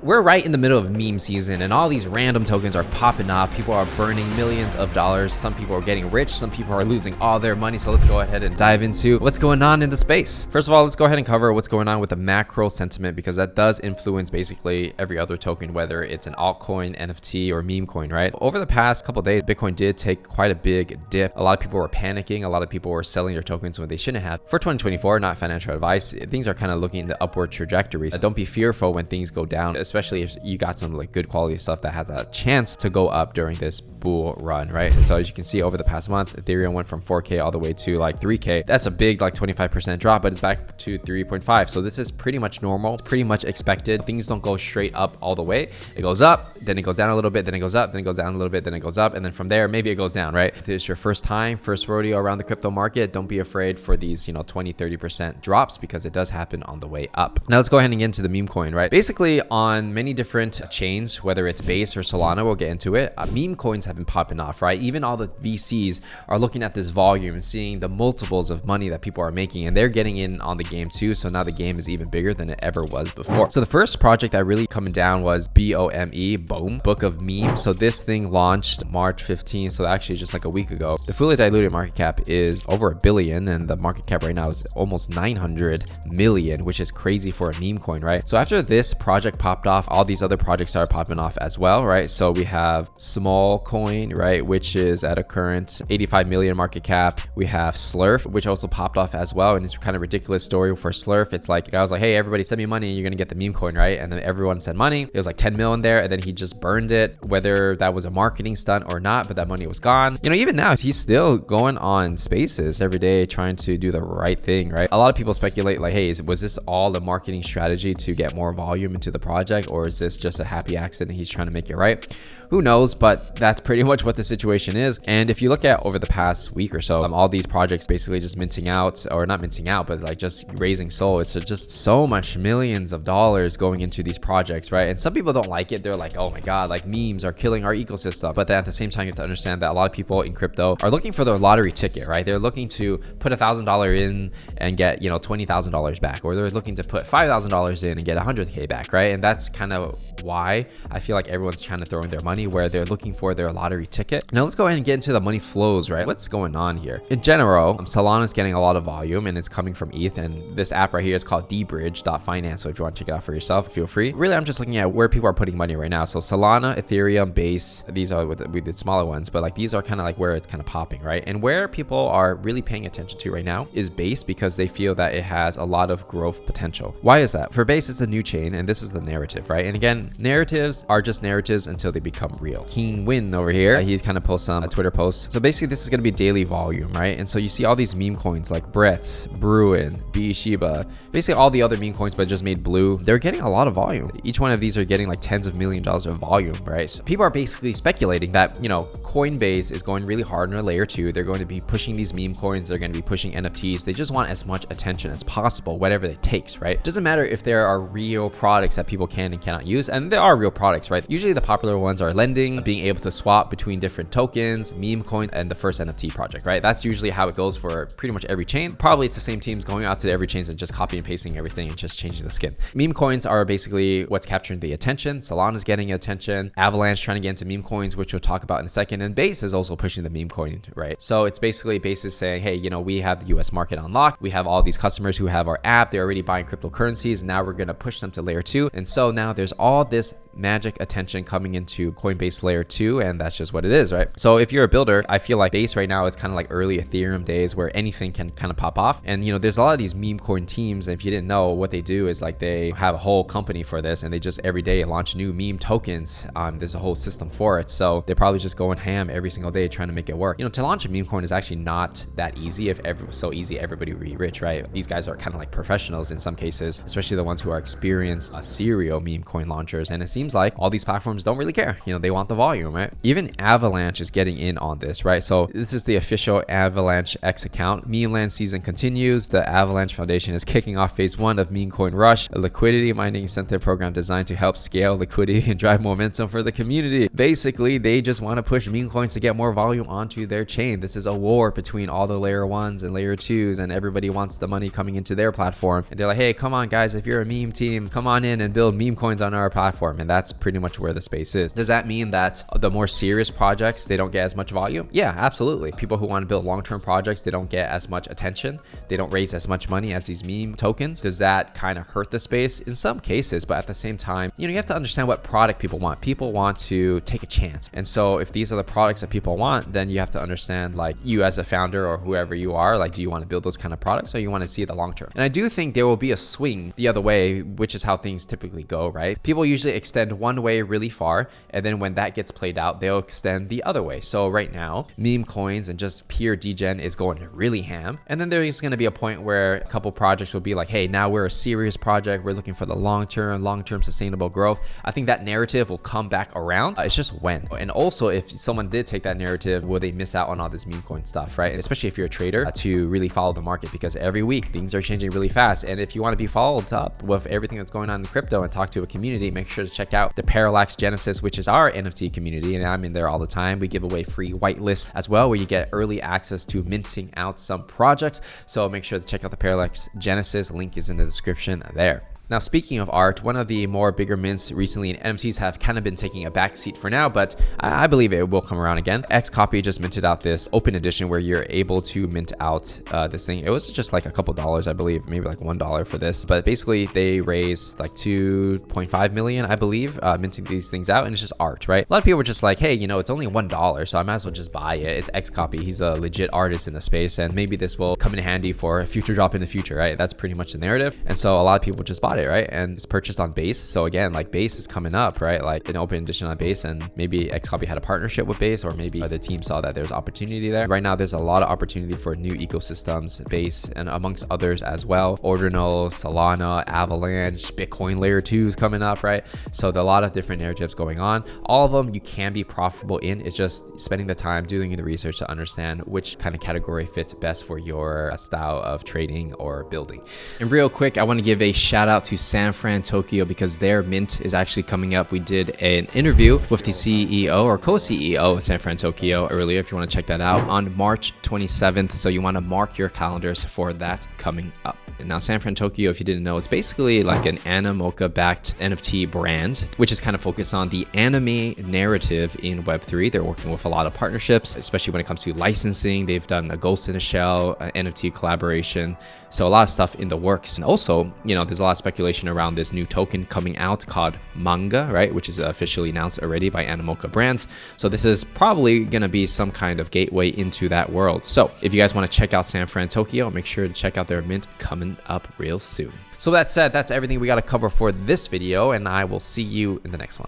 We're right in the middle of meme season and all these random tokens are popping off. People are burning millions of dollars. Some people are getting rich. Some people are losing all their money. So let's go ahead and dive into what's going on in the space. First of all, let's go ahead and cover what's going on with the macro sentiment, because that does influence basically every other token, whether it's an altcoin, NFT, or meme coin, right? Over the past couple of days, Bitcoin did take quite a big dip. A lot of people were panicking. A lot of people were selling their tokens when they shouldn't have. For 2024, not financial advice, things are kind of looking in the upward trajectory. So don't be fearful when things go down, especially if you got some like good quality stuff that has a chance to go up during this bull run, right? And so as you can see over the past month, Ethereum went from 4K all the way to like 3K. That's a big like 25% drop, but it's back to 3.5. So this is pretty much normal. It's pretty much expected. Things don't go straight up all the way. It goes up, then it goes down a little bit, then it goes up, then it goes down a little bit, then it goes up, and then from there maybe it goes down, right? If it's your first time, first rodeo around the crypto market, don't be afraid for these 20-30% drops, because it does happen on the way up. Now let's go ahead and get into the meme coin, right? Basically on many different chains, whether it's Base or Solana, we'll get into it, meme coins have been popping off, right? Even all the VCs are looking at this volume and seeing the multiples of money that people are making, and they're getting in on the game too. So now the game is even bigger than it ever was before. So the first project that really coming down was BOME, Book of Memes. So this thing launched March 15th, so actually just like a week ago. The fully diluted market cap is over $1 billion, and the market cap right now is almost 900 million, which is crazy for a meme coin, right? So after this project popped off, all these other projects started popping off as well, right? So we have Small Coin, right, which is at a current 85 million market cap. We have Slurf, which also popped off as well, and it's kind of ridiculous story for Slurf. It's like, the guy was like, hey, everybody send me money and you're gonna get the meme coin, right? And then everyone sent money. It was like 10 mil in there, and then he just burned it, whether that was a marketing stunt or not, but that money was gone. Even now he's still going on Spaces every day trying to do the right thing, right? A lot of people speculate like, hey, was this all a marketing strategy to get more volume into the project, or is this just a happy accident? He's trying to make it right. Who knows? But that's pretty much what the situation is. And if you look at over the past week or so, all these projects basically just minting out, or not minting out, but like just raising SOL. It's just so much millions of dollars going into these projects, right? And some people don't like it. They're like, oh my God, like memes are killing our ecosystem. But then at the same time, you have to understand that a lot of people in crypto are looking for their lottery ticket, right? They're looking to put $1,000 in and get, $20,000 back, or they're looking to put $5,000 in and get 100K back, right? And that's kind of why I feel like everyone's trying to throw in their money, where they're looking for their lottery ticket. Now let's go ahead and get into the money flows, right? What's going on here? In general, Solana is getting a lot of volume, and it's coming from ETH, and this app right here is called dbridge.finance. So if you want to check it out for yourself, feel free. Really, I'm just looking at where people are putting money right now. So Solana, Ethereum, Base, these are we did smaller ones, but like these are kind of like where it's kind of popping, right? And where people are really paying attention to right now is Base, because they feel that it has a lot of growth potential. Why is that? For Base, it's a new chain, and this is the narrative, right? And again, narratives are just narratives until they become real. King Win over here, he's kind of posts some Twitter posts. So basically this is going to be daily volume, right? And so you see all these meme coins like Brett, Bruin, B Shiba, basically all the other meme coins, but just made blue. They're getting a lot of volume. Each one of these are getting like tens of millions of dollars of volume, right? So people are basically speculating that, Coinbase is going really hard on their layer 2. They're going to be pushing these meme coins. They're going to be pushing NFTs. They just want as much attention as possible, whatever it takes, right? Doesn't matter if there are real products that people can and cannot use. And there are real products, right? Usually the popular ones are lending, being able to swap between different tokens, meme coin, and the first NFT project, right? That's usually how it goes for pretty much every chain. Probably it's the same teams going out to every chains and just copying and pasting everything and just changing the skin. Meme coins are basically what's capturing the attention. Solana's getting attention. Avalanche trying to get into meme coins, which we'll talk about in a second. And Base is also pushing the meme coin, right? So it's basically Base is saying, hey, we have the US market unlocked. We have all these customers who have our app. They're already buying cryptocurrencies. Now we're going to push them to layer 2. And so now there's all this magic attention coming into Coinbase layer 2, and that's just what it is, right? So if you're a builder, I feel like Base right now is kind of like early Ethereum days where anything can kind of pop off. And there's a lot of these meme coin teams, and if you didn't know, what they do is like they have a whole company for this, and they just every day launch new meme tokens. There's a whole system for it, so they're probably just going ham every single day trying to make it work. To launch a meme coin is actually not that easy. If it was so easy, everybody would be rich, right? These guys are kind of like professionals in some cases, especially the ones who are experienced serial meme coin launchers, and it seems seems like all these platforms don't really care. You know, they want the volume, right? Even Avalanche is getting in on this, right? So this is the official Avalanche X account. Meme land season continues. The Avalanche Foundation is kicking off phase 1 of MemeCoin Rush, a liquidity mining incentive program designed to help scale liquidity and drive momentum for the community. Basically, they just want to push meme coins to get more volume onto their chain. This is a war between all the layer 1s and layer 2s, and everybody wants the money coming into their platform. And they're like, hey, come on guys, if you're a meme team, come on in and build meme coins on our platform. And that's pretty much where the space is. Does that mean that the more serious projects, they don't get as much volume? Yeah, absolutely. People who want to build long-term projects, they don't get as much attention. They don't raise as much money as these meme tokens. Does that kind of hurt the space? In some cases, but at the same time, you know, you have to understand what product people want. People want to take a chance. And so if these are the products that people want, then you have to understand, like, you as a founder or whoever you are, like, do you want to build those kind of products or you want to see the long term? And I do think there will be a swing the other way, which is how things typically go, right? People usually extend one way really far, and then when that gets played out, they'll extend the other way. So right now, meme coins and just pure degen is going really ham. And then there's going to be a point where a couple projects will be like, hey, now we're a serious project. We're looking for the long-term sustainable growth. I think that narrative will come back around. It's just when. And also, if someone did take that narrative, will they miss out on all this meme coin stuff, right? And especially if you're a trader, to really follow the market, because every week things are changing really fast. And if you want to be followed up with everything that's going on in crypto and talk to a community, make sure to check out the Parallax Genesis, which is our NFT community. And I'm in there all the time. We give away free whitelists as well, where you get early access to minting out some projects. So make sure to check out the Parallax Genesis. Link is in the description there. Now, speaking of art, one of the more bigger mints recently in NFTs have kind of been taking a backseat for now, but I believe it will come around again. XCOPY just minted out this open edition where you're able to mint out this thing. It was just like a couple dollars, I believe, maybe like $1 for this. But basically, they raised like 2.5 million, I believe, minting these things out, and it's just art, right? A lot of people were just like, hey, you know, it's only $1, so I might as well just buy it. It's XCOPY. He's a legit artist in the space, and maybe this will come in handy for a future drop in the future, right? That's pretty much the narrative. And so a lot of people just bought it, right? And it's purchased on Base. So again, like, Base is coming up, right? Like an open edition on Base, and maybe XCOPY had a partnership with Base, or maybe the team saw that there's opportunity there. Right now, there's a lot of opportunity for new ecosystems, Base, and amongst others as well. Ordinal, Solana, Avalanche, Bitcoin layer 2s coming up, right? So there are a lot of different narratives going on. All of them you can be profitable in. It's just spending the time doing the research to understand which kind of category fits best for your style of trading or building. And real quick, I want to give a shout out to FranTokyo, because their mint is actually coming up. We did an interview with the CEO or co-CEO of FranTokyo earlier, if you want to check that out, on March 27th. So you want to mark your calendars for that coming up. And now, FranTokyo, if you didn't know, it's basically like an Animoca-backed NFT brand, which is kind of focused on the anime narrative in Web3. They're working with a lot of partnerships, especially when it comes to licensing. They've done a Ghost in a Shell, an NFT collaboration. So a lot of stuff in the works. And also, you know, there's a lot of speculation around this new token coming out called Manga, right? Which is officially announced already by Animoca Brands. So this is probably going to be some kind of gateway into that world. So if you guys want to check out FranTokyo, make sure to check out their mint coming up real soon. So that said, that's everything we got to cover for this video, and I will see you in the next one.